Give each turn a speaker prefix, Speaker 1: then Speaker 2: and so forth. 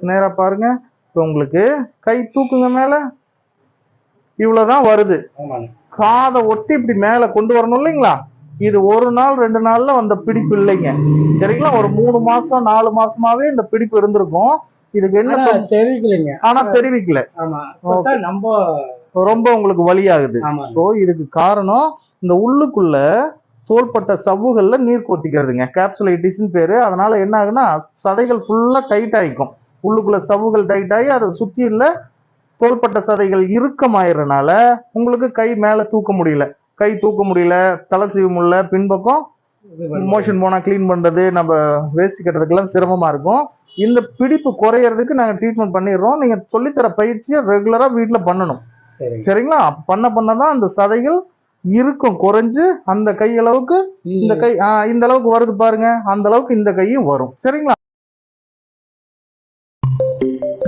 Speaker 1: நேரா பாருங்க. இப்போ உங்களுக்கு கை தூக்குங்க மேல. இவ்வளவுதான் வருது. காதை ஒட்டி இப்படி மேல கொண்டு வரணும் இல்லைங்களா? இது 1 நாள் 2 நாள்ல வந்த பிடிப்பு இல்லைங்க. சரிங்களா? ஒரு 3 மாசம் 4 மாசமாவே இந்த பிடிப்பு இருந்திருக்கும். இதுக்கு என்ன
Speaker 2: தெரிவிக்கலைங்க.
Speaker 1: ஆனா தெரிவிக்கல. ரொம்ப உங்களுக்கு வலியாகுது. சோ இதுக்கு காரணம் இந்த உள்ளுக்குள்ள தோள்பட்ட சவ்வுகள்ல நீர் கொத்திக்கிறதுங்க. கேப்சுலைட்டிஸ்னு பேரு. அதனால என்ன ஆகுன்னா சதைகள் ஃபுல்லா டைட் ஆயிக்கும். உள்ளுக்குள்ள சவ்வுகள் டைட் ஆகி அதை சுத்தி உள்ள தோள்பட்ட சதைகள் இறுக்கமாயிரனால உங்களுக்கு கை மேல தூக்க முடியல. கை தூக்க முடியல, தலை சீவ முடியல, பின்பக்கம் மோஷன் போனா கிளீன் பண்றது, நம்ம வேஸ்ட் கட்டுறதுக்கெல்லாம் சிரமமா இருக்கும். இந்த பிடிப்பு குறையறதுக்கு நாங்க ட்ரீட்மெண்ட் பண்ணிடுறோம். நீங்க சொல்லித்தர பயிற்சியை ரெகுலரா வீட்டுல பண்ணணும். சரிங்களா? பண்ணதான் அந்த சதைகள் இருக்கும் குறைஞ்சு அந்த கை அளவுக்கு இந்த கை இந்த அளவுக்கு வருது பாருங்க, அந்த அளவுக்கு இந்த கையும் வரும். சரிங்களா?